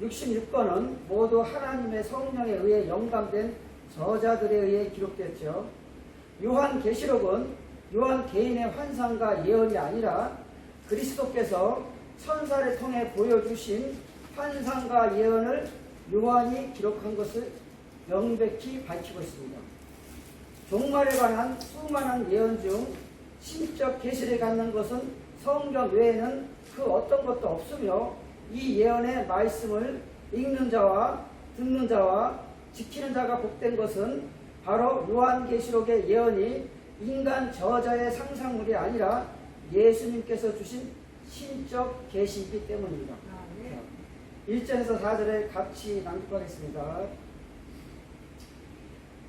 66권은 모두 하나님의 성령에 의해 영감된 저자들에 의해 기록됐죠. 요한계시록은 요한 개인의 환상과 예언이 아니라 그리스도께서 천사를 통해 보여주신 환상과 예언을 요한이 기록한 것을 명백히 밝히고 있습니다. 종말에 관한 수많은 예언 중 신적 계시를 갖는 것은 성경 외에는 그 어떤 것도 없으며 이 예언의 말씀을 읽는 자와 듣는 자와 지키는 자가 복된 것은 바로 요한계시록의 예언이 인간 저자의 상상물이 아니라 예수님께서 주신 신적 계시이기 때문입니다. 1절에서 4절에 같이 낭독하겠습니다.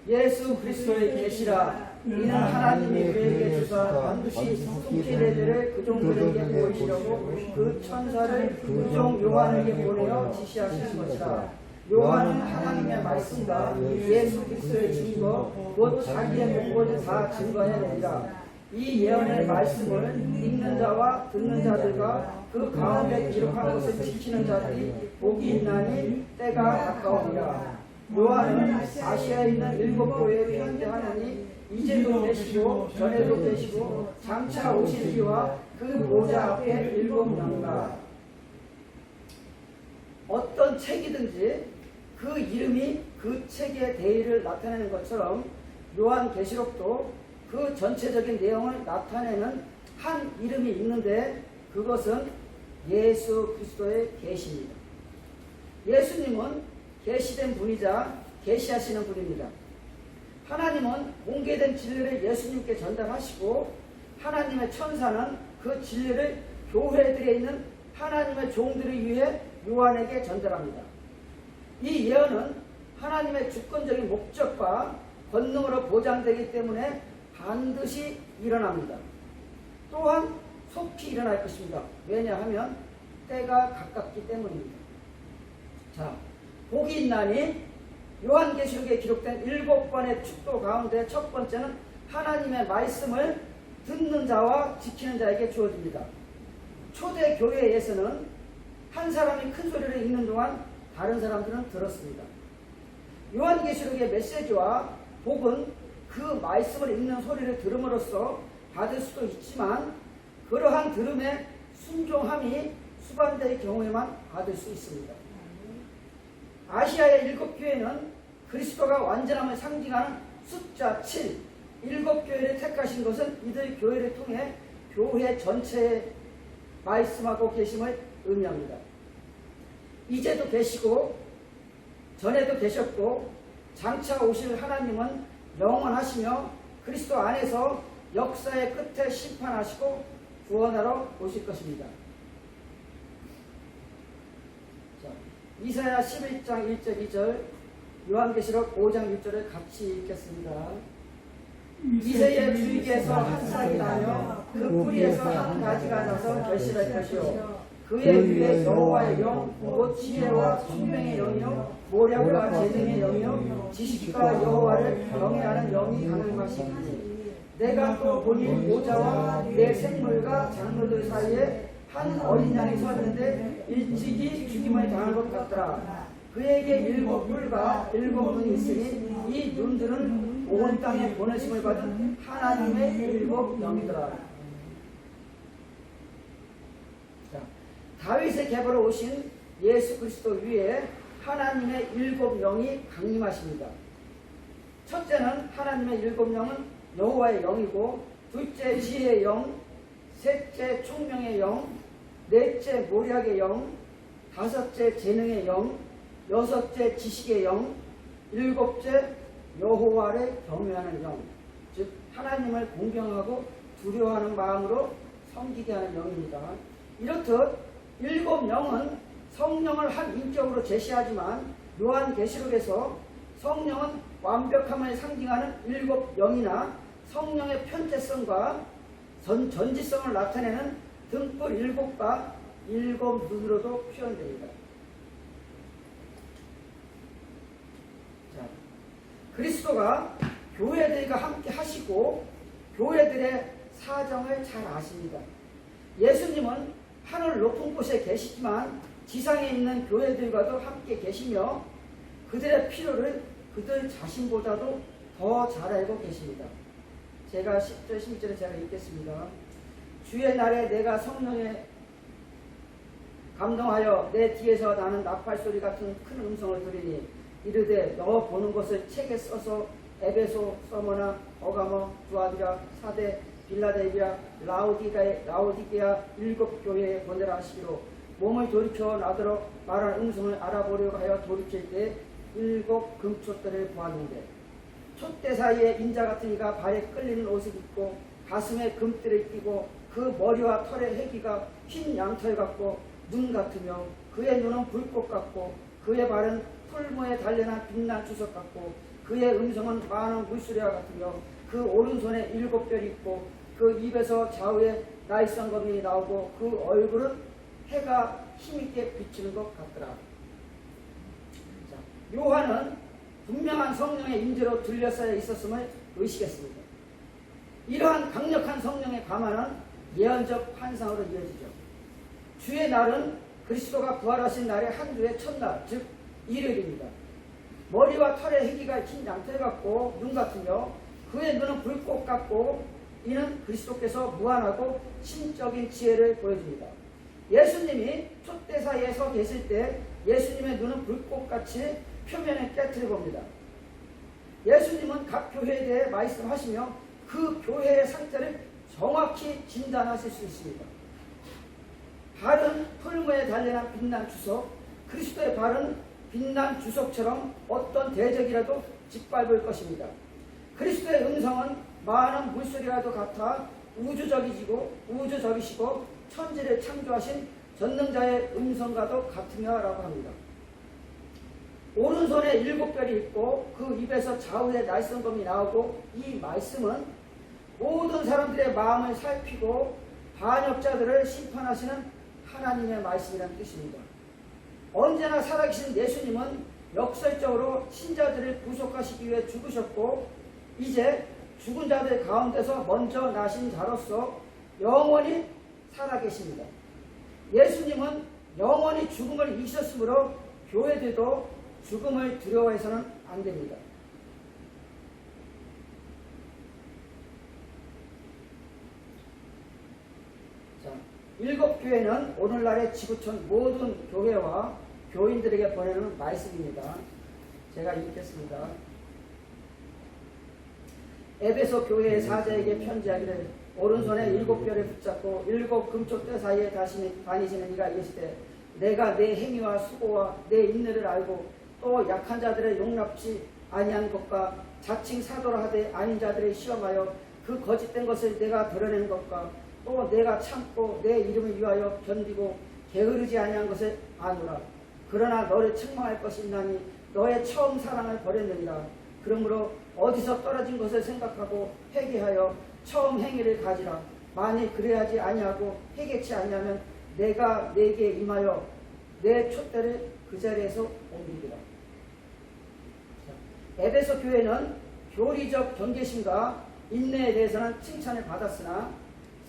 예수 그리스도의 계시라. 이는 하나님이 그에게 주사 반드시 속죄례들을 그 종들에게 보이시려고 그 천사를 그 종 요한에게 보내어 지시하시는 것이라. 요한은 하나님의 말씀과 예수 그리스도의 증거 곧 자기의 목을 다 증거해내리라. 이 예언의 말씀을 읽는 자와 듣는 자들과 그 가운데 기록한 것을 지키는 자들이 복이 있나니 때가 가까우니라. 요한은 아시아에 있는 7 교회에 편지하느니 이제도 계시고 전에도 계시고 장차 오실 이와 그 보좌 앞에 7 명이라. 어떤 책이든지 그 이름이 그 책의 대의를 나타내는 것처럼 요한계시록도 그 전체적인 내용을 나타내는 한 이름이 있는데 그것은 예수 그리스도의 계시입니다. 예수님은 계시된 분이자 계시하시는 분입니다. 하나님은 공개된 진리를 예수님께 전달하시고 하나님의 천사는 그 진리를 교회들에 있는 하나님의 종들을 위해 요한에게 전달합니다. 이 예언은 하나님의 주권적인 목적과 권능으로 보장되기 때문에 반드시 일어납니다. 또한 속히 일어날 것입니다. 왜냐하면 때가 가깝기 때문입니다. 자, 복이 있나니 요한계시록에 기록된 7번의 축도 가운데 첫 번째는 하나님의 말씀을 듣는 자와 지키는 자에게 주어집니다. 초대 교회에서는 한 사람이 큰 소리를 읽는 동안 다른 사람들은 들었습니다. 요한계시록의 메시지와 복은 그 말씀을 읽는 소리를 들음으로써 받을 수도 있지만 그러한 들음의 순종함이 수반될 경우에만 받을 수 있습니다. 아시아의 7 교회는 그리스도가 완전함을 상징하는 숫자 7, 7 교회를 택하신 것은 이들 교회를 통해 교회 전체에 말씀하고 계심을 의미합니다. 이제도 계시고 전에도 계셨고 장차 오실 하나님은 영원하시며 그리스도 안에서 역사의 끝에 심판하시고 구원하러 오실 것입니다. 자, 이사야 11장 1절 2절 요한계시록 5장 6절을 같이 읽겠습니다. 이새의 줄기에서 한 싹이 나며 그 뿌리에서 한 가지가 나서 결실할 것이요 그의 위에 여호와의 영, 곧 지혜와 총명의 영이요 모략과 재능의 영이요 지식과 여호와를 경외하는 영이 가는 것이니 내가 또 보니 모자와 내 생물과 장로들 사이에 한 어린 양이 섰는데 일찍이 죽임을 당할 것 같더라. 그에게 7 뿔과 7 눈이 있으니 이 눈들은 온 땅에 보내심을 받은 하나님의 7 영이더라. 다윗의 계보로 오신 예수 그리스도 위에 하나님의 7 영이 강림하십니다. 첫째는 하나님의 7 영은 여호와의 영이고 둘째 지혜의 영, 셋째 총명의 영, 넷째 모략의 영, 다섯째 재능의 영, 여섯째 지식의 영, 일곱째 여호와를 경외하는 영, 즉 하나님을 공경하고 두려워하는 마음으로 섬기게 하는 영입니다. 이렇듯 7 영은 성령을 한 인격으로 제시하지만 요한계시록에서 성령은 완벽함을 상징하는 7 영이나 성령의 편재성과 전지성을 나타내는 등불 7과 7 눈으로도 표현됩니다. 자, 그리스도가 교회들과 함께 하시고 교회들의 사정을 잘 아십니다. 예수님은 하늘 높은 곳에 계시지만 지상에 있는 교회들과도 함께 계시며 그들의 필요를 그들 자신보다도 더 잘 알고 계십니다. 제가 10절 11절에 제가 읽겠습니다. 주의 날에 내가 성령에 감동하여 내 뒤에서 나는 나팔 소리 같은 큰 음성을 들으니 이르되 너 보는 것을 책에 써서 에베소, 서머나, 버가모, 두아디라, 사대, 빌라델비아, 라오디게아 7교회에 보내라 하시기로 몸을 돌이켜 나더러 말한 음성을 알아보려고 하여 돌이킬 때 7 금촛대를 보았는데 촛대 사이에 인자 같은 이가 발에 끌리는 옷을 입고 가슴에 금띠를 끼고 그 머리와 털의 해기가 흰 양털 같고 눈 같으며 그의 눈은 불꽃 같고 그의 발은 풀무에 달려난 빛난 주석 같고 그의 음성은 많은 물소리와 같으며 그 오른손에 7별이 있고 그 입에서 좌우에 나일성검이 나오고 그 얼굴은 해가 힘있게 비치는 것 같더라. 자, 요한은 분명한 성령의 임재로 둘러싸여 있었음을 의식했습니다. 이러한 강력한 성령의 감화는 예언적 환상으로 이어지죠. 주의 날은 그리스도가 부활하신 날의 한 주의 첫날, 즉 일요일입니다. 머리와 털의 희기가 흰 양털 같고 눈 같으며 그의 눈은 불꽃 같고 이는 그리스도께서 무한하고 신적인 지혜를 보여줍니다. 예수님이 촛대 사이에 서 계실 때 예수님의 눈은 불꽃같이 표면에 깨트려 봅니다. 예수님은 각 교회에 대해 말씀하시며 그 교회의 상태를 정확히 진단하실 수 있습니다. 발은 풀무에 달려난 빛난 주석, 그리스도의 발은 빛난 주석처럼 어떤 대적이라도 짓밟을 것입니다. 그리스도의 음성은 많은 물소리와도 같아 우주적이시고 천지를 창조하신 전능자의 음성과도 같으며라고 합니다. 오른손에 7별이 있고 그 입에서 좌우에 날성검이 나오고 이 말씀은 모든 사람들의 마음을 살피고 반역자들을 심판하시는 하나님의 말씀이라는 뜻입니다. 언제나 살아계신 예수님은 역설적으로 신자들을 구속하시기 위해 죽으셨고 이제 죽은 자들 가운데서 먼저 나신 자로서 영원히 살아계십니다. 예수님은 영원히 죽음을 이기셨으므로 교회들도 죽음을 두려워해서는 안 됩니다. 자, 7교회는 오늘날의 지구촌 모든 교회와 교인들에게 보내는 말씀입니다. 제가 읽겠습니다. 에베소 교회의 사자에게 편지하기를 오른손에 7별을 붙잡고 7 금촛대 사이에 다니시는 이가 이르시되 내가 내 행위와 수고와 내 인내를 알고 또 약한 자들을 용납지 아니한 것과 자칭 사도라 하되 아닌 자들을 시험하여 그 거짓된 것을 내가 드러낸 것과 또 내가 참고 내 이름을 위하여 견디고 게으르지 아니한 것을 아노라. 그러나 너를 책망할 것이 있나니 너의 처음 사랑을 버렸느니라. 그러므로 어디서 떨어진 것을 생각하고 회개하여 처음 행위를 가지라. 만일 그래야지 아니하고 회개치 아니하면 내가 내게 임하여 내 촛대를 그 자리에서 옮기리라. 에베소 교회는 교리적 경계심과 인내에 대해서는 칭찬을 받았으나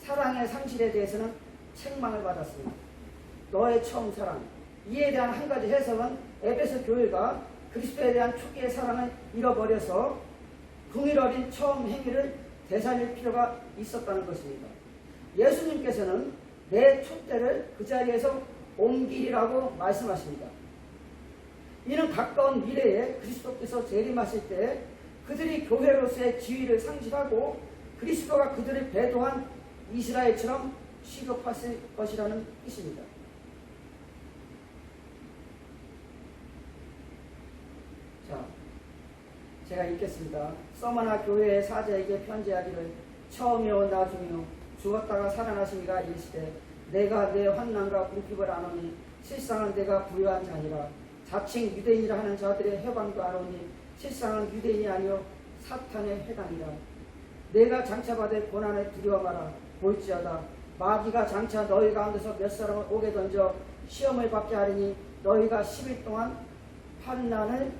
사랑의 상실에 대해서는 책망을 받았습니다. 너의 처음 사랑. 이에 대한 한 가지 해석은 에베소 교회가 그리스도에 대한 초기의 사랑을 잃어버려서 긍휼 어린 처음 행위를 되살릴 필요가 있었다는 것입니다. 예수님께서는 내 촛대를 그 자리에서 옮기리라고 말씀하십니다. 이는 가까운 미래에 그리스도께서 재림하실 때 그들이 교회로서의 지위를 상실하고 그리스도가 그들을 배도한 이스라엘처럼 취급하실 것이라는 뜻입니다. 자, 제가 읽겠습니다. 서머나 교회의 사자에게 편지하기를 처음이요 나중이요 죽었다가 살아나시니가 이르시되 내가 내 환난과 궁핍을 아노니 실상은 내가 부유한 자니라. 자칭 유대인이라 하는 자들의 해방도 아노니 실상은 유대인이 아니요 사탄의 해당이라. 내가 장차 받을 고난을 두려워 마라. 볼지어다 마귀가 장차 너희 가운데서 몇 사람을 오게 던져 시험을 받게 하리니 너희가 10일 동안 환난을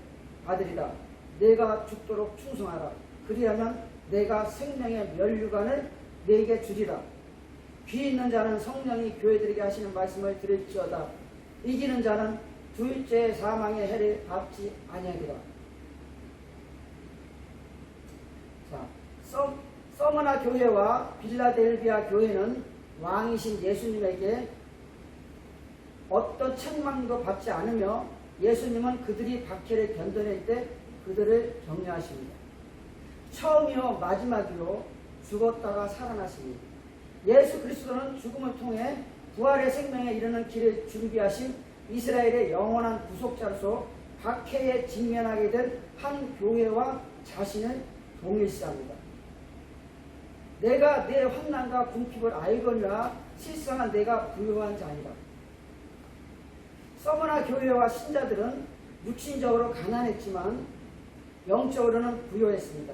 받으리라. 내가 죽도록 충성하라. 그리하면 내가 생명의 면류관을 네게 주리라. 귀 있는 자는 성령이 교회들에게 하시는 말씀을 들을지어다. 이기는 자는 둘째 사망의 해를 받지 아니하리라. 자, 서머나 교회와 빌라델비아 교회는 왕이신 예수님에게 어떤 책망도 받지 않으며 예수님은 그들이 박해를 견뎌낼 때 그들을 격려하십니다. 처음이요 마지막이요 죽었다가 살아나시니 예수 그리스도는 죽음을 통해 부활의 생명에 이르는 길을 준비하신 이스라엘의 영원한 구속자로서 박해에 직면하게 된 한 교회와 자신을 동일시합니다. 내가 내 환난과 궁핍을 알거니와 실상은 내가 부요한 자니라. 서머나 교회와 신자들은 육신적으로 가난했지만 영적으로는 부요했습니다.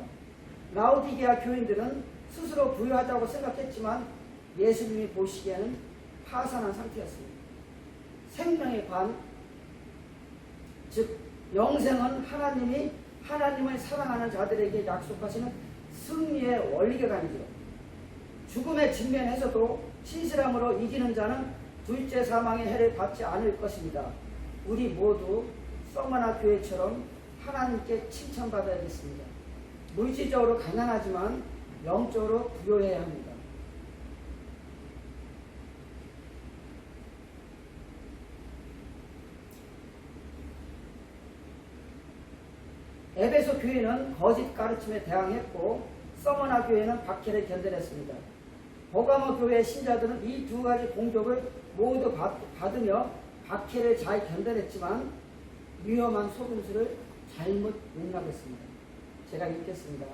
라오디게아 교인들은 스스로 부유하다고 생각했지만 예수님이 보시기에는 파산한 상태였습니다. 생명의 관, 즉 영생은 하나님을 사랑하는 자들에게 약속하시는 승리의 원리계관이죠. 죽음에 직면해서도 신실함으로 이기는 자는 둘째 사망의 해를 받지 않을 것입니다. 우리 모두 서머나 교회처럼 하나님께 칭찬받아야겠습니다. 물질적으로 가난하지만 영적으로 부요해야 합니다. 에베소 교회는 거짓 가르침에 대항했고 서머나 교회는 박해를 견뎌냈습니다. 버가모 교회 신자들은 이 두 가지 공격을 모두 받으며 박해를 잘 견뎌냈지만 위험한 소금수를 잘못 용납했습니다. 제가 읽겠습니다.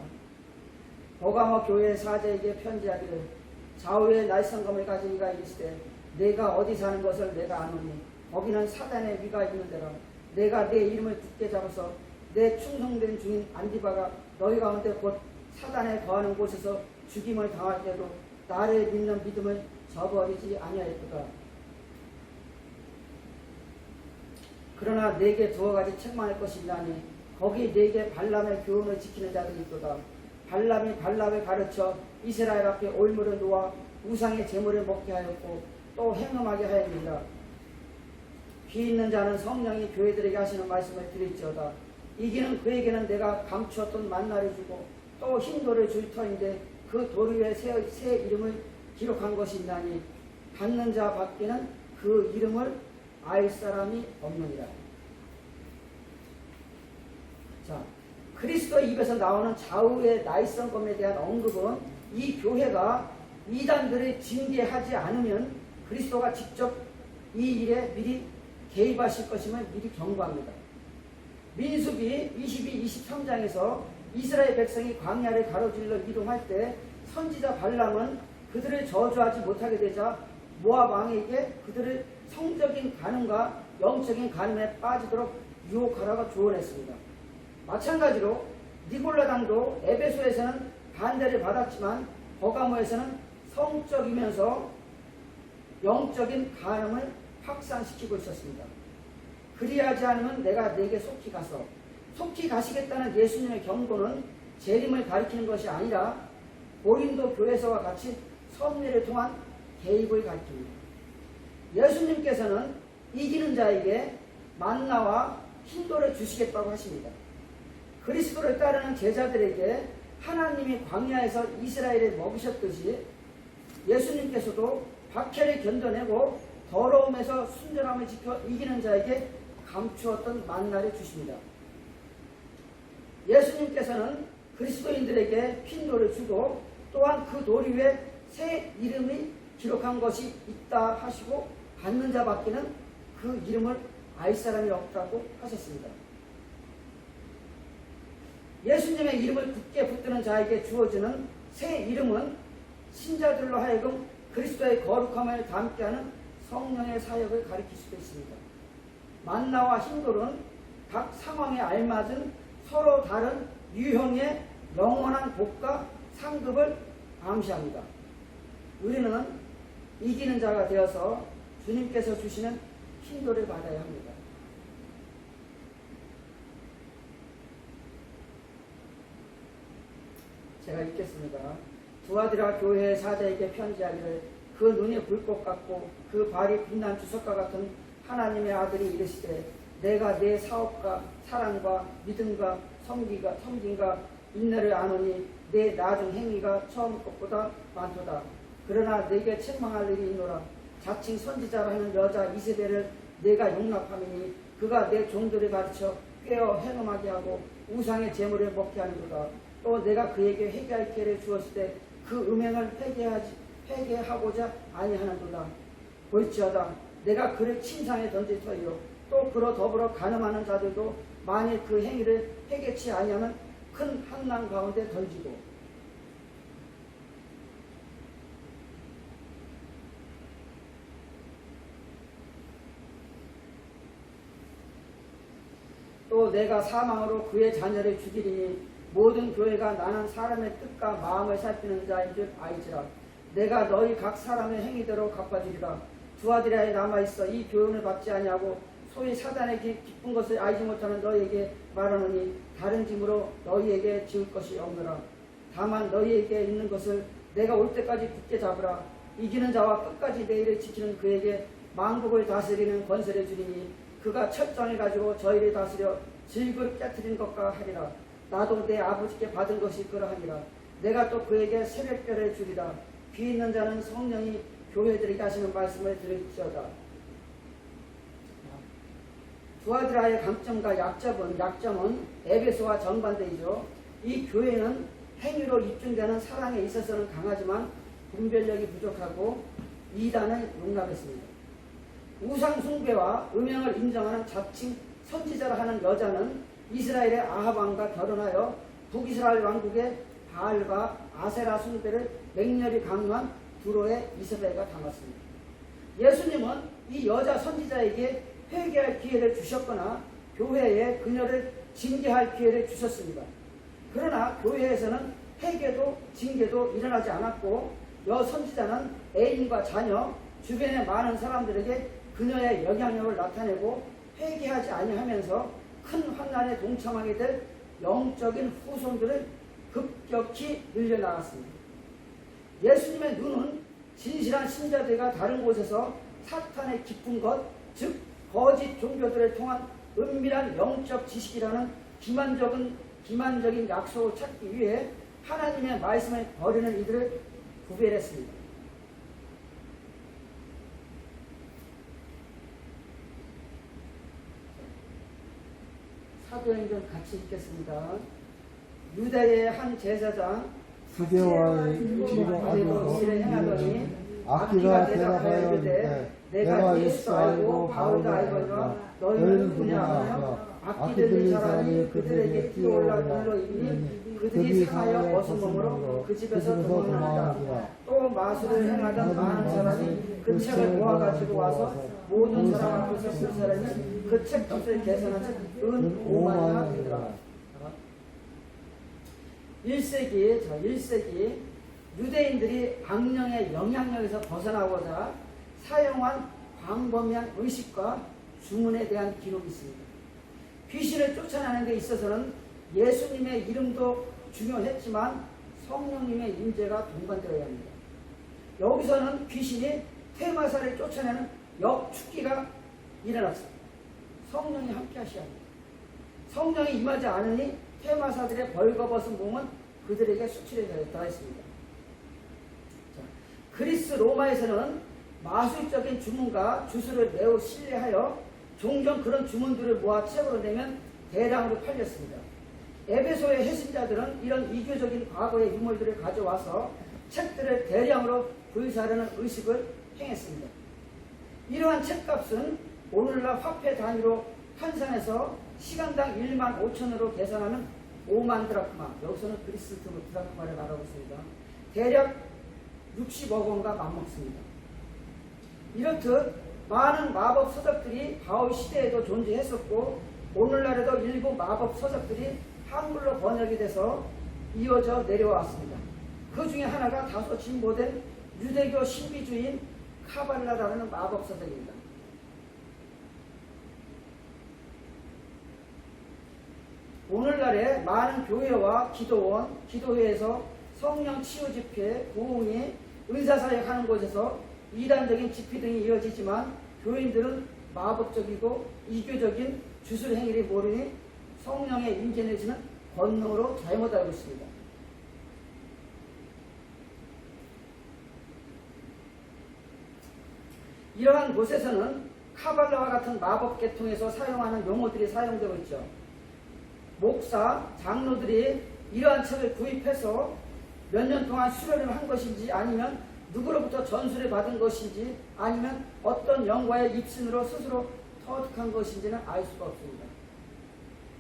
버가모 교회 사제에게 편지하기를 좌우의 날성검을 가진 이가 이르시되 내가 어디 사는 것을 내가 아노니 거기는 사단의 위가 있는 데라. 내가 내 이름을 굳게 잡아서 내 충성된 주인 안디바가 너희 가운데 곧 사단에 거하는 곳에서 죽임을 당할 때도 나를 믿는 믿음을 저버리지 아니하였도다. 그러나 내게 두어 가지 책망할 것이 있나니 거기 내게 발람의 교훈을 지키는 자들이 있도다. 발람이 발락을 가르쳐 이스라엘 앞에 올무를 놓아 우상의 제물을 먹게 하였고 또 행음하게 하였느니라. 귀 있는 자는 성령이 교회들에게 하시는 말씀을 들을지어다. 이기는 그에게는 내가 감추었던 만나를 주고 또 흰 돌을 줄 터인데 그 돌 위에 새 이름을 기록한 것이 있나니 받는 자 밖에는 그 이름을 알 사람이 없느니라. 자, 그리스도 입에서 나오는 좌우의 나이성검에 대한 언급은 이 교회가 이단들을 징계하지 않으면 그리스도가 직접 이 일에 미리 개입하실 것임을 미리 경고합니다. 민수기 22, 23장에서 이스라엘 백성이 광야를 가로질러 이동할 때 선지자 발람은 그들을 저주하지 못하게 되자 모압 왕에게 그들을 성적인 간음과 영적인 간음에 빠지도록 유혹하라고 조언했습니다. 마찬가지로 니골라당도 에베소에서는 반대를 받았지만 버가모에서는 성적이면서 영적인 간음을 확산시키고 있었습니다. 그리하지 않으면 내가 네게 속히 가서 속히 가시겠다는 예수님의 경고는 재림을 가리키는 것이 아니라 고린도 교회서와 같이 섭리를 통한 개입을 가리킵니다. 예수님께서는 이기는 자에게 만나와 흰돌을 주시겠다고 하십니다. 그리스도를 따르는 제자들에게 하나님이 광야에서 이스라엘을 먹이셨듯이 예수님께서도 박해를 견뎌내고 더러움에서 순전함을 지켜 이기는 자에게 감추었던 만나를 주십니다. 예수님께서는 그리스도인들에게 흰돌을 주고 또한 그 돌 위에 새 이름이 기록한 것이 있다 하시고 받는 자밖에는 그 이름을 알 사람이 없다고 하셨습니다. 예수님의 이름을 굳게 붙드는 자에게 주어지는 새 이름은 신자들로 하여금 그리스도의 거룩함을 담게 하는 성령의 사역을 가리킬 수도 있습니다. 만나와 흰돌은 각 상황에 알맞은 서로 다른 유형의 영원한 복과 상급을 암시합니다. 우리는 이기는 자가 되어서 주님께서 주시는 흰돌을 받아야 합니다. 제가 읽겠습니다. 두아디라 교회의 사자에게 편지하기를 그 눈이 불꽃 같고 그 발이 빛난 주석과 같은 하나님의 아들이 이르시되 내가 내 사업과 사랑과 믿음과 섬김과 인내를 아노니 내 나중 행위가 처음 것보다 많도다. 그러나 내게 책망할 일이 있노라. 자칭 선지자라 하는 여자 이세벨을 내가 용납하미니 그가 내 종들을 가르쳐 꿰어 행음하게 하고 우상의 제물을 먹게 하는도다. 또 내가 그에게 회개할 기회를 주었을 때 그 음행을 회개하고자 아니하는도다. 볼지어다 내가 그를 침상에 던질 터이요 또 그로 더불어 간음하는 자들도 만일 그 행위를 회개치 아니하면 큰 한난 가운데 던지고 또 내가 사망으로 그의 자녀를 죽이리니 모든 교회가 나는 사람의 뜻과 마음을 살피는 자인 줄 알지라. 내가 너희 각 사람의 행위대로 갚아주리라. 두 아들이 남아있어 이 교훈을 받지 아니하고 소위 사단의 기쁜 것을 알지 못하는 너희에게 말하노니 다른 짐으로 너희에게 지을 것이 없노라. 다만 너희에게 있는 것을 내가 올 때까지 굳게 잡으라. 이기는 자와 끝까지 내 일을 지키는 그에게 만국을 다스리는 권세를 주리니 그가 철저히 가지고 저희를 다스려 질그릇 깨트린 것과 하리라. 나도 내 아버지께 받은 것이 그러하니라. 내가 또 그에게 새벽별을 주리라. 귀 있는 자는 성령이 교회들에게 하시는 말씀을 들을지어다. 두아드라의 강점과 약점은 에베소와 정반대이죠. 이 교회는 행위로 입증되는 사랑에 있어서는 강하지만 분별력이 부족하고 이단을 용납했습니다. 우상 숭배와 음행을 인정하는 자칭 선지자라 하는 여자는 이스라엘의 아합 왕과 결혼하여 북이스라엘 왕국의 바알과 아세라 숭배를 맹렬히 강요한 두로의 이세벨과 닮았습니다. 예수님은 이 여자 선지자에게 회개할 기회를 주셨거나 교회에 그녀를 징계할 기회를 주셨습니다. 그러나 교회에서는 회개도 징계도 일어나지 않았고 여 선지자는 애인과 자녀, 주변의 많은 사람들에게 그녀의 영향력을 나타내고 회개하지 아니하면서 큰 환난에 동참하게 될 영적인 후손들을 급격히 늘려나갔습니다. 예수님의 눈은 진실한 신자들과 다른 곳에서 사탄의 깊은 것, 즉 거짓 종교들을 통한 은밀한 영적 지식이라는 기만적인 약속을 찾기 위해 하나님의 말씀을 버리는 이들을 구별했습니다. 사도행전 같이 읽겠습니다. 유다의 한 제사장 스데와의 일곱 아들로 행하더니 악기가 대답하여 이르되 내가 예수 알고 바울도 알거니와 너희는 누구냐 하며 악기 들린 사람이 그들에게 뛰어올라 눌러이니 그들이 상하여 벗은 몸으로 그 집에서 도망하니라. 또 마술을 행하던 많은 사람이 그 책을 모아가지고 와서 모든 사람 앞에서 쓸 사람이 그 책값을 계산한 은 5만이나 되더라. 1세기 유대인들이 악령의 영향력에서 벗어나고자 사용한 광범위한 의식과 주문에 대한 기록이 있습니다. 귀신을 쫓아내는 데 있어서는 예수님의 이름도 중요했지만 성령님의 임재가 동반되어야 합니다. 여기서는 귀신이 퇴마사를 쫓아내는 역축기가 일어났습니다. 성령이 함께 하셔야 합니다. 성령이 임하지 않으니 퇴마사들의 벌거벗은 몸은 그들에게 수치를 더했습니다. 그리스 로마에서는 마술적인 주문과 주술을 매우 신뢰하여 종종 그런 주문들을 모아 책으로 내면 대량으로 팔렸습니다. 에베소의 해신자들은 이런 이교적인 과거의 유물들을 가져와서 책들을 대량으로 불사하려는 의식을 행했습니다. 이러한 책값은 오늘날 화폐 단위로 환산해서 시간당 1만 5천으로 계산하면 5만 드라크마, 여기서는 그리스 드라크마를 말하고 있습니다. 대략 60억 원과 맞먹습니다. 이렇듯 많은 마법 서적들이 바울 시대에도 존재했었고 오늘날에도 일부 마법 서적들이 한글로 번역이 돼서 이어져 내려왔습니다. 그 중에 하나가 다소 진보된 유대교 신비주의인 카발라라는 마법 서적입니다. 오늘날에 많은 교회와 기도원, 기도회에서 성령 치유 집회, 부흥회, 은사사역하는 곳에서 이단적인 집회 등이 이어지지만 교인들은 마법적이고 이교적인 주술 행위를 모르니 성령의 임재 내지는 권능으로 잘못 알고 있습니다. 이러한 곳에서는 카발라와 같은 마법 계통에서 사용하는 용어들이 사용되고 있죠. 목사, 장로들이 이러한 책을 구입해서 몇 년 동안 수련을 한 것인지 아니면 누구로부터 전수를 받은 것인지 아니면 어떤 영과의 입신으로 스스로 터득한 것인지는 알 수가 없습니다.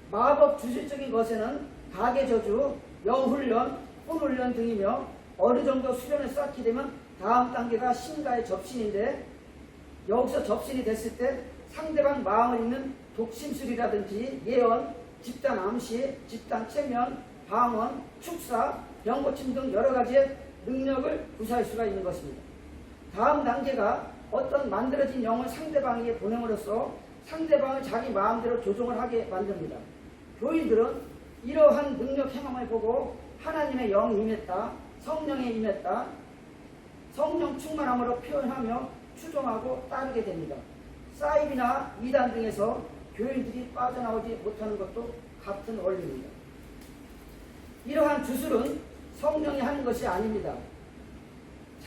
마법 주술적인 것에는 가계저주, 영훈련, 혼훈련 등이며 어느 정도 수련을 쌓게 되면 다음 단계가 신가의 접신인데 여기서 접신이 됐을 때 상대방 마음을 읽는 독심술이라든지 예언, 집단 암시, 집단 체면, 방언, 축사, 병고침 등 여러 가지의 능력을 구사할 수가 있는 것입니다. 다음 단계가 어떤 만들어진 영을 상대방에게 보냄으로써 상대방을 자기 마음대로 조종을 하게 만듭니다. 교인들은 이러한 능력 행함을 보고 하나님의 영이 임했다, 성령이 임했다, 성령 충만함으로 표현하며 추종하고 따르게 됩니다. 사입이나 이단 등에서 교인들이 빠져나오지 못하는 것도 같은 원리입니다. 이러한 주술은 성령이 하는 것이 아닙니다.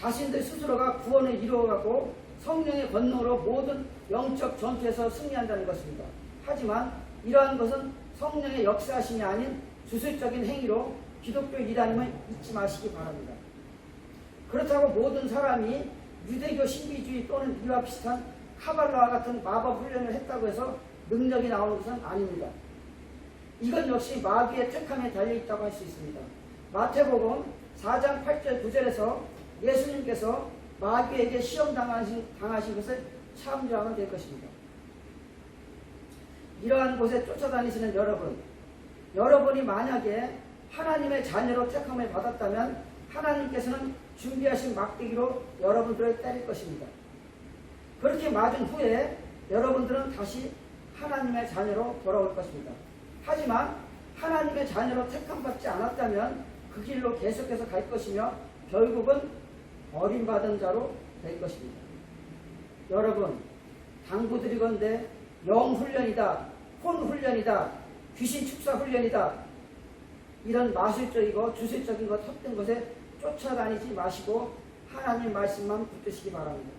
자신들 스스로가 구원을 이루어가고 성령의 권능으로 모든 영적 전투에서 승리한다는 것입니다. 하지만 이러한 것은 성령의 역사하심이 아닌 주술적인 행위로 기독교 이단임을 잊지 마시기 바랍니다. 그렇다고 모든 사람이 유대교 신비주의 또는 이와 비슷한 카발라와 같은 마법 훈련을 했다고 해서 능력이 나오는 것은 아닙니다. 이건 역시 마귀의 택함에 달려있다고 할 수 있습니다. 마태복음 4장 8절 9절에서 예수님께서 마귀에게 시험 당하신 것을 참조하면 될 것입니다. 이러한 곳에 쫓아다니시는 여러분이 만약에 하나님의 자녀로 택함을 받았다면 하나님께서는 준비하신 막대기로 여러분들을 때릴 것입니다. 그렇게 맞은 후에 여러분들은 다시 하나님의 자녀로 돌아올 것입니다. 하지만 하나님의 자녀로 택함받지 않았다면 그 길로 계속해서 갈 것이며 결국은 버림받은 자로 될 것입니다. 여러분, 당부드리건대 영훈련이다, 혼훈련이다, 귀신 축사 훈련이다, 이런 마술적이고 주술적인 것 헛된 것에 쫓아다니지 마시고 하나님 말씀만 붙드시기 바랍니다.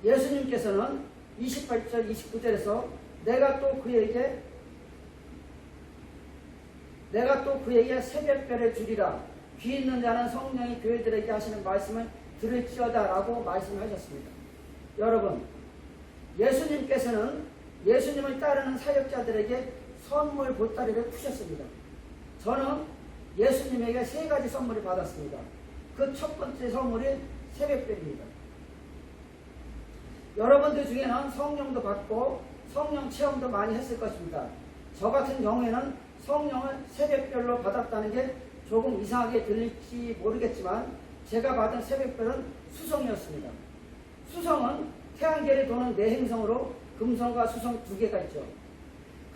예수님께서는 28절 29절에서 내가 또 그에게 새벽별을 주리라, 귀 있는 자는 성령이 교회들에게 하시는 말씀을 들을지어다 라고 말씀하셨습니다. 여러분, 예수님께서는 예수님을 따르는 사역자들에게 선물 보따리를 푸셨습니다. 저는 예수님에게 3가지 선물을 받았습니다. 그 첫 번째 선물이 새벽별입니다. 여러분들 중에는 성령도 받고 성령 체험도 많이 했을 것입니다. 저 같은 경우에는 성령을 새벽별로 받았다는 게 조금 이상하게 들릴지 모르겠지만 제가 받은 새벽별은 수성이었습니다. 수성은 태양계를 도는 내행성으로 금성과 수성 2개가 있죠.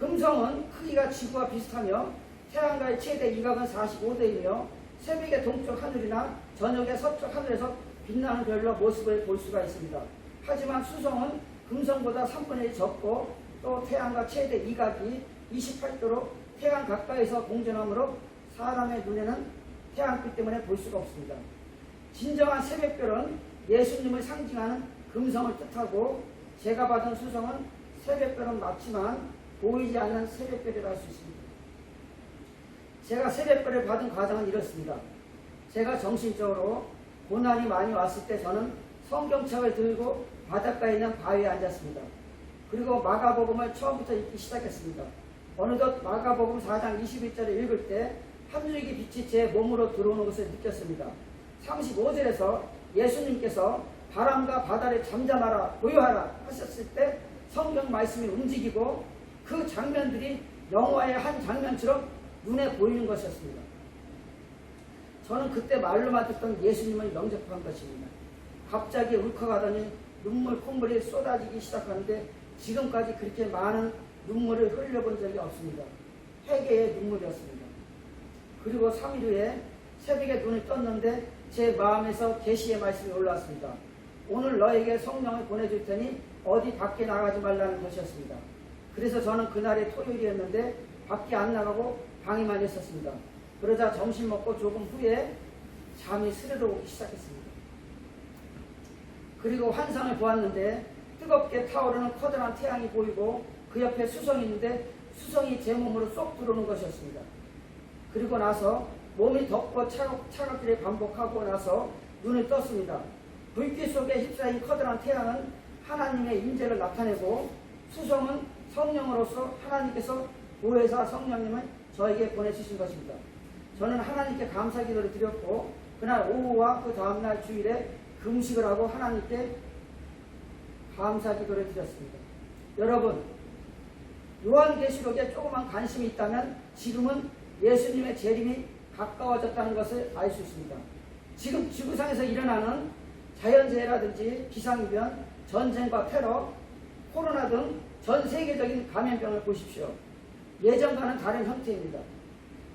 금성은 크기가 지구와 비슷하며 태양과의 최대 이각은 45도이며 새벽의 동쪽 하늘이나 저녁의 서쪽 하늘에서 빛나는 별로 모습을 볼 수가 있습니다. 하지만 수성은 금성보다 3분의 1 적고 또 태양과 최대 이각이 28도로 태양 가까이서 공전하므로 사람의 눈에는 태양빛 때문에 볼 수가 없습니다. 진정한 새벽별은 예수님을 상징하는 금성을 뜻하고 제가 받은 수성은 새벽별은 맞지만 보이지 않는 새벽별이라 할 수 있습니다. 제가 새벽별을 받은 과정은 이렇습니다. 제가 정신적으로 고난이 많이 왔을 때 저는 성경책을 들고 바닷가에 있는 바위에 앉았습니다. 그리고 마가복음을 처음부터 읽기 시작했습니다. 어느덧 마가복음 4장 21절을 읽을 때 하늘의 빛이 제 몸으로 들어오는 것을 느꼈습니다. 35절에서 예수님께서 바람과 바다를 잠잠하라 고요하라 하셨을 때 성경 말씀이 움직이고 그 장면들이 영화의 한 장면처럼 눈에 보이는 것이었습니다. 저는 그때 말로만 듣던 예수님을 영접한 것입니다. 갑자기 울컥하더니 콧물이 쏟아지기 시작하는데 지금까지 그렇게 많은 눈물을 흘려본 적이 없습니다. 회개의 눈물이었습니다. 그리고 3일 후에 새벽에 눈을 떴는데 제 마음에서 계시의 말씀이 올라왔습니다. 오늘 너에게 성령을 보내줄 테니 어디 밖에 나가지 말라는 것이었습니다. 그래서 저는 그날이 토요일이었는데 밖에 안 나가고 방에만 있었습니다. 그러자 점심 먹고 조금 후에 잠이 스르르 오기 시작했습니다. 그리고 환상을 보았는데 뜨겁게 타오르는 커다란 태양이 보이고 그 옆에 수성이 있는데 수성이 제 몸으로 쏙 들어오는 것이었습니다. 그리고 나서 몸이 덥고 차갑기를 반복하고 나서 눈을 떴습니다. 불빛 속에 휩싸인 커다란 태양은 하나님의 임재를 나타내고 수성은 성령으로서 하나님께서 보혜사 성령님을 저에게 보내주신 것입니다. 저는 하나님께 감사 기도를 드렸고 그날 오후와 그 다음날 주일에 금식을 하고 하나님께 감사 기도를 드렸습니다. 여러분, 요한계시록에 조그만 관심이 있다면 지금은 예수님의 재림이 가까워졌다는 것을 알 수 있습니다. 지금 지구상에서 일어나는 자연재해라든지 기상이변, 전쟁과 테러, 코로나 등 전 세계적인 감염병을 보십시오. 예전과는 다른 형태입니다.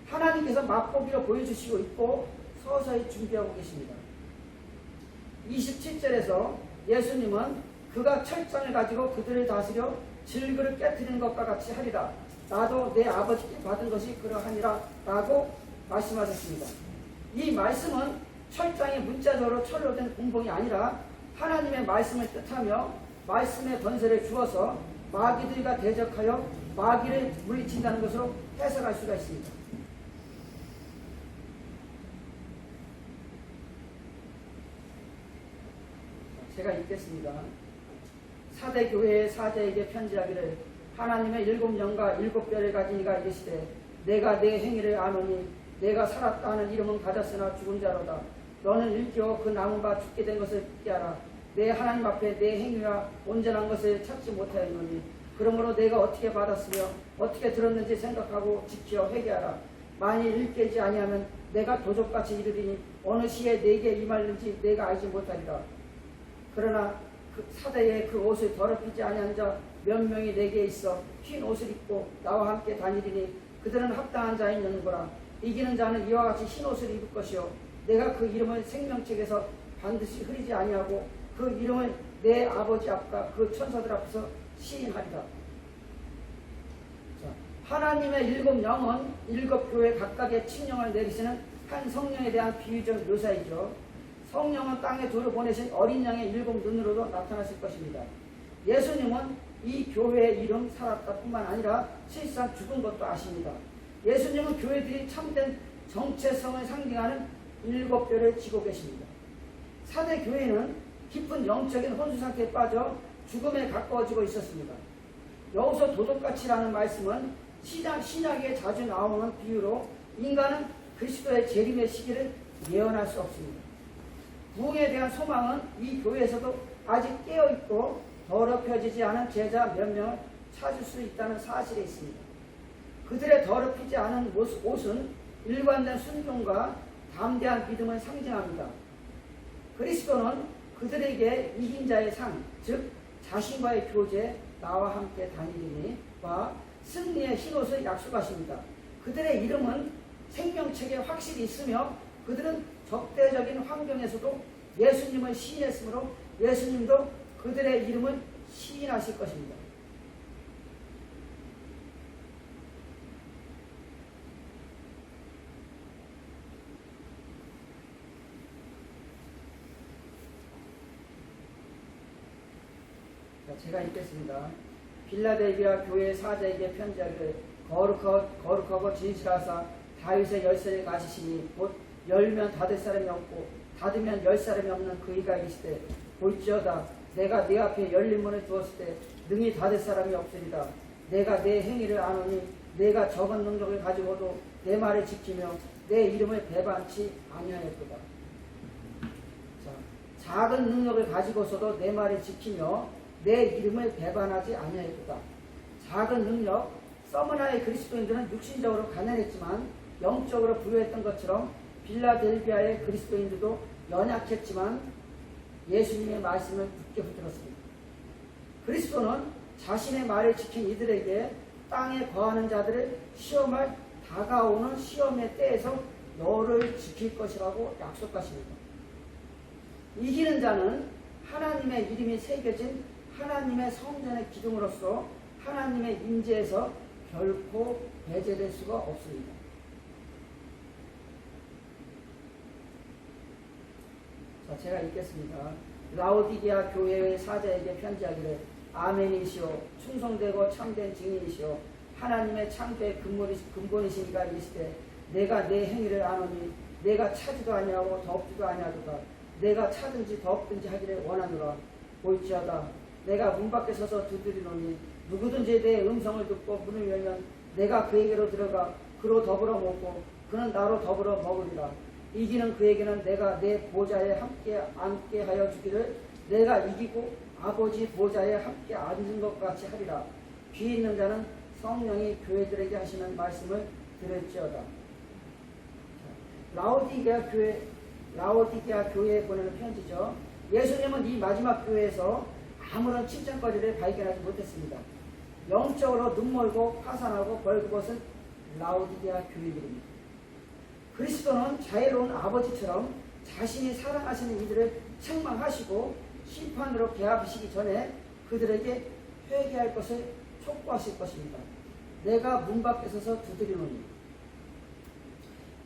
하나님께서 맛보기로 보여주시고 있고 서서히 준비하고 계십니다. 27절에서 예수님은 그가 철장을 가지고 그들을 다스려 질그를 깨뜨리는 것과 같이 하리라. 나도 내 아버지께 받은 것이 그러하니라 라고 말씀하셨습니다. 이 말씀은 철장이 문자적으로 철로 된 공봉이 아니라 하나님의 말씀을 뜻하며 말씀의 번세를 주어서 마귀들과 대적하여 마귀를 물리친다는 것으로 해석할 수가 있습니다. 제가 읽겠습니다. 사대 교회의 사제에게 편지하기를 하나님의 7영과 7별을 가진 이가 이르시되 내가 내 행위를 아노니 내가 살았다 하는 이름은 가졌으나 죽은 자로다. 너는 일깨워 그 남은 바 죽게 된 것을 믿게 하라. 내 하나님 앞에 내 행위와 온전한 것을 찾지 못하였노니 그러므로 내가 어떻게 받았으며 어떻게 들었는지 생각하고 지켜 회개하라. 만일 일깨지 아니하면 내가 도적같이 이르리니 어느 시에 내게 임할는지 내가 알지 못하리라. 그러나 그 사대에 그 옷을 더럽히지 아니한 자 몇 명이 내게 있어 흰 옷을 입고 나와 함께 다니리니 그들은 합당한 자이느니라. 이기는 자는 이와 같이 흰 옷을 입을 것이요 내가 그 이름을 생명책에서 반드시 흐리지 아니하고 그 이름을 내 아버지 앞과 그 천사들 앞에서 시인하리라. 자, 하나님의 7영은 7교회 각각의 칙령을 내리시는 한 성령에 대한 비유적 묘사이죠. 성령은 땅에 두루 보내신 어린 양의 7 눈으로도 나타나실 것입니다. 예수님은 이 교회의 이름 살았다 뿐만 아니라 실상 죽은 것도 아십니다. 예수님은 교회들이 참된 정체성을 상징하는 7별을 지고 계십니다. 사대 교회는 깊은 영적인 혼수 상태에 빠져 죽음에 가까워지고 있었습니다. 여기서 도둑같이라는 말씀은 신약에 자주 나오는 비유로 인간은 그리스도의 재림의 시기를 예언할 수 없습니다. 부흥에 대한 소망은 이 교회에서도 아직 깨어있고 더럽혀지지 않은 제자 몇 명을 찾을 수 있다는 사실에 있습니다. 그들의 더럽히지 않은 옷은 일관된 순종과 담대한 믿음을 상징합니다. 그리스도는 그들에게 이긴 자의 상, 즉 자신과의 교제, 나와 함께 다니리니와 승리의 흰옷을 약속하십니다. 그들의 이름은 생명책에 확실히 있으며 그들은 적대적인 환경에서도 예수님을 시인했으므로 예수님도 그들의 이름을 시인하실 것입니다. 제가 읽겠습니다. 빌라델비아 교회 사자에게 편지하기를 거룩하고 진실하사 다윗의 열쇠를 가지시니 곧 열면 닫을 사람이 없고 닫으면 열 사람이 없는 그이가 이시되 볼지어다 내가 네 앞에 열린 문을 두었을 때 능히 닫을 사람이 없으리라. 내가 내 행위를 아노니 내가 적은 능력을 가지고도 내 말을 지키며 내 이름을 배반치 아니하였도다. 작은 능력을 가지고서도 내 말을 지키며 내 이름을 배반하지 아니하였도다. 작은 능력, 서머나의 그리스도인들은 육신적으로 가난했지만 영적으로 부유했던 것처럼 빌라델비아의 그리스도인들도 연약했지만 예수님의 말씀을 굳게 붙들었습니다. 그리스도는 자신의 말을 지킨 이들에게 땅에 거하는 자들을 시험할 다가오는 시험의 때에서 너를 지킬 것이라고 약속하십니다. 이기는 자는 하나님의 이름이 새겨진 하나님의 성전의 기둥으로서 하나님의 임재에서 결코 배제될 수가 없습니다. 자, 제가 읽겠습니다. 라오디게아 교회의 사자에게 편지하기를 아멘이시오 충성되고 참된 증인이시오 하나님의 창조의 근본이시니가 이르시되 내가 내 행위를 아노니 내가 차지도 아니하고 덮지도 아니하도다 내가 차든지 덮든지 하기를 원하노라 볼지어다 내가 문 밖에 서서 두드리노니 누구든지 내 음성을 듣고 문을 열면 내가 그에게로 들어가 그로 더불어 먹고 그는 나로 더불어 먹으리라 이기는 그에게는 내가 내 보좌에 함께 앉게 하여 주기를 내가 이기고 아버지 보좌에 함께 앉은 것 같이 하리라 귀 있는 자는 성령이 교회들에게 하시는 말씀을 들을지어다. 라오디게아 교회에 보내는 편지죠. 예수님은 이 마지막 교회에서 아무런 칭찬거리를 발견하지 못했습니다. 영적으로 눈멀고 파산하고 벌그벗은 라오디게아 교회들입니다. 그리스도는 자애로운 아버지처럼 자신이 사랑하시는 이들을 책망하시고 심판으로 개합하시기 전에 그들에게 회개할 것을 촉구하실 것입니다. 내가 문 밖에 서서 두드리노니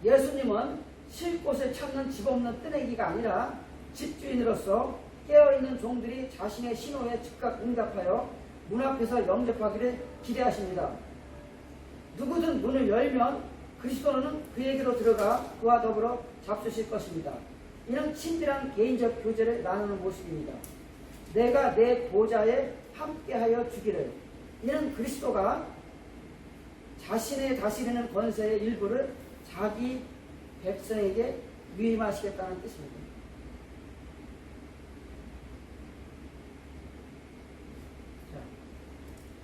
예수님은 쉴 곳을 찾는 집 없는 뜨내기가 아니라 집주인으로서 깨어있는 종들이 자신의 신호에 즉각 응답하여 문 앞에서 영접하기를 기대하십니다. 누구든 문을 열면 그리스도는 그에게로 들어가 그와 더불어 잡수실 것입니다. 이는 친밀한 개인적 교제를 나누는 모습입니다. 내가 내 보좌에 함께하여 주기를 이는 그리스도가 자신의 다스리는 권세의 일부를 자기 백성에게 위임하시겠다는 뜻입니다. 자,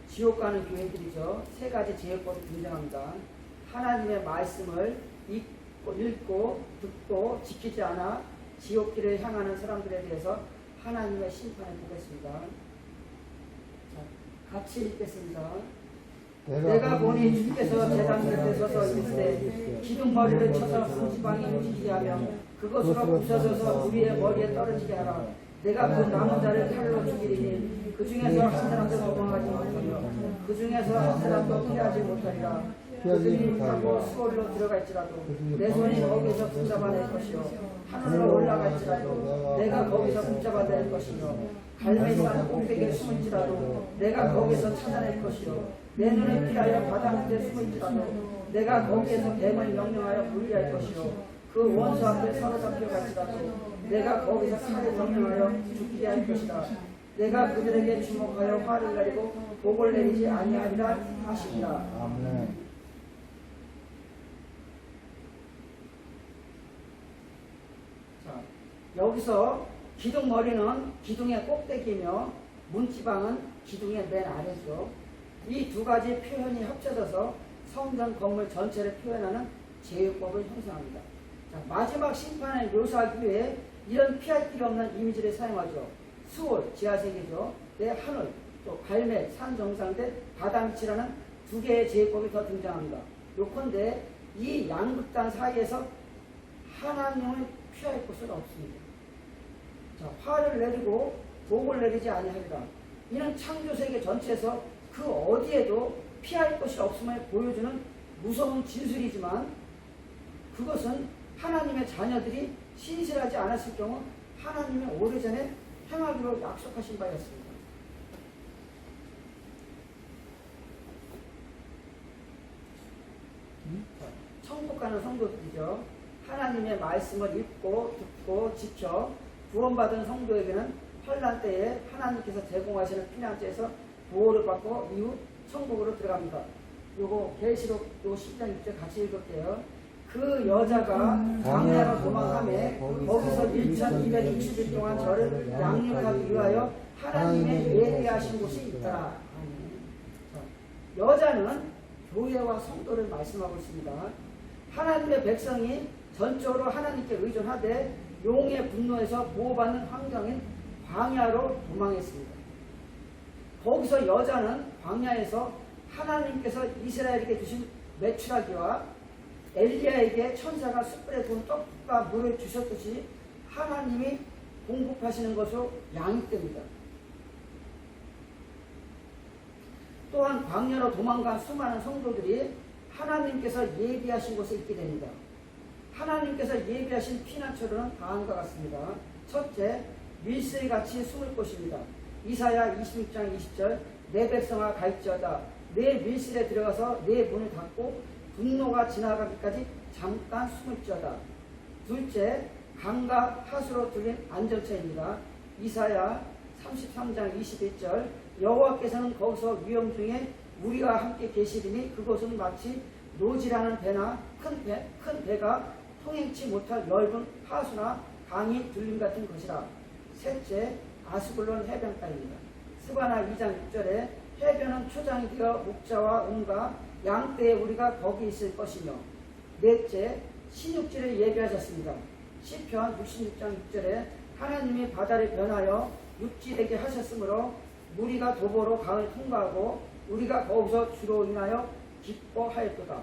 지옥 가는 교회들이죠. 세 가지 제어법이 등장합니다. 하나님의 말씀을 읽고 듣고 지키지 않아 지옥길을 향하는 사람들에 대해서 하나님의 심판을 보겠습니다. 자, 같이 읽겠습니다. 내가 보니 주께서 제단 곁에 서서 이르되 기둥머리를 쳐서 성지방이 움직이게 하며 그것으로 부서져서 우리의 머리에 떨어지게 하라. 내가 그 남은 자를 칼로 죽이리니 그 중에서 한 사람도 도망하지 못하며 그 중에서 한 사람도 피하지 못하리라. 그들이 타고 수월로 들어갈지라도 내 손이 거기서 붙잡아낼 것이요 하늘로 올라갈지라도 내가 거기서 붙잡아낼 것이요 갈매산 꼭대기에 숨을지라도 내가 거기서 찾아낼 것이요 내 눈을 피하여 바다 밑에 숨을지라도 내가 거기에서 뱀을 명령하여 분리할 것이요 그 원수 앞에 사로잡혀 갈지라도 내가 거기서 칼을 명령하여 죽게 할 것이다. 내가 그들에게 주목하여 화를 내리고 복을 내리지 아니하리라 하시니라. 아멘. 자, 여기서 기둥머리는 기둥의 꼭대기며 문지방은 기둥의 맨 아래죠. 이 두 가지 표현이 합쳐져서 성전 건물 전체를 표현하는 제휴법을 형성합니다. 자, 마지막 심판을 묘사하기 위해 이런 피할 길이 없는 이미지를 사용하죠. 수월, 지하세계죠. 내 하늘, 또 갈매, 산 정상대, 바다 밑이라는 두 개의 제휴법이 더 등장합니다. 요컨대 이 양극단 사이에서 하나님을 피할 곳은 없습니다. 자, 화를 내리고 복을 내리지 아니하리라. 이는 창조세계 전체에서 그 어디에도 피할 것이 없음을 보여주는 무서운 진술이지만 그것은 하나님의 자녀들이 신실하지 않았을 경우 하나님이 오래전에 행하기로 약속하신 바였습니다. 천국 가는 성도들이죠. 하나님의 말씀을 읽고 듣고 지켜 구원받은 성도에게는 환난 때에 하나님께서 제공하시는 피난처에서 보호를 받고 이후 천국으로 들어갑니다. 요거 계시록 요 10장 6절 같이 읽을게요. 그 여자가 광야로 도망하며 거기서 1260일 동안 저를 양육하기 위하여 하나님의 예비하신 곳이 있더라. 여자는 교회와 성도를 말씀하고 있습니다. 하나님의 백성이 전적으로 하나님께 의존하되 용의 분노에서 보호받는 환경인 광야로 도망했습니다. 거기서 여자는 광야에서 하나님께서 이스라엘에게 주신 메추라기와 엘리야에게 천사가 숯불에 구운 떡과 물을 주셨듯이 하나님이 공급하시는 것으로 양육됩니다. 또한 광야로 도망간 수많은 성도들이 하나님께서 예비하신 곳에 있게 됩니다. 하나님께서 예비하신 피난처로는 다음과 같습니다. 첫째, 밀새의 같이 숨을 곳입니다. 이사야 26장 20절, 내 백성아 갈지어다. 내 밀실에 들어가서 내 문을 닫고 분노가 지나가기까지 잠깐 숨을지어다. 둘째, 강과 하수로 뚫린 안전처입니다. 이사야 33장 21절, 여호와께서는 거기서 위험 중에 우리와 함께 계시리니 그곳은 마치 노지라는 배나 큰 배가 통행치 못할 넓은 하수나 강이 둘림 같은 것이라. 셋째, 아스글론 해변 땅입니다. 스바나 2장 6절에 해변은 초장이 되어 목자와 은과 양떼에 우리가 거기 있을 것이며. 넷째, 신육지를 예비하셨습니다. 시편 66장 6절에 하나님이 바다를 변하여 육지되게 하셨으므로 무리가 도보로 강을 통과하고 우리가 거기서 주로 인하여 기뻐하였도다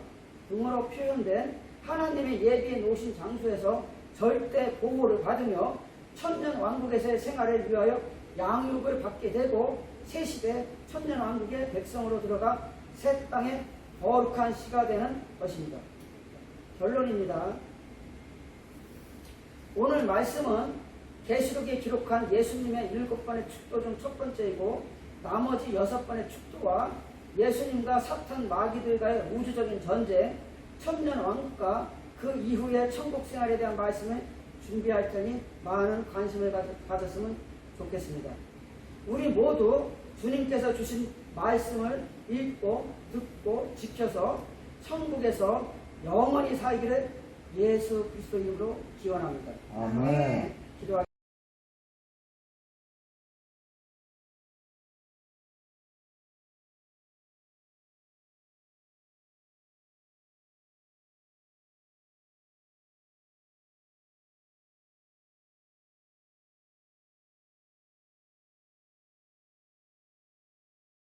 등으로 표현된 하나님의 예비해 놓으신 장소에서 절대 보호를 받으며 천년왕국에서의 생활을 위하여 양육을 받게 되고 새 시대 천년왕국의 백성으로 들어가 새 땅의 거룩한 시가 되는 것입니다. 결론입니다. 오늘 말씀은 계시록에 기록한 예수님의 7번의 축도 중 첫 번째이고 나머지 6번의 축도와 예수님과 사탄 마귀들과의 우주적인 전쟁, 천년왕국과 그 이후의 천국 생활에 대한 말씀을 준비할 테니 많은 관심을 가졌으면 좋겠습니다. 우리 모두 주님께서 주신 말씀을 읽고 듣고 지켜서 천국에서 영원히 살기를 예수 그리스도 이름으로 기원합니다. 아멘.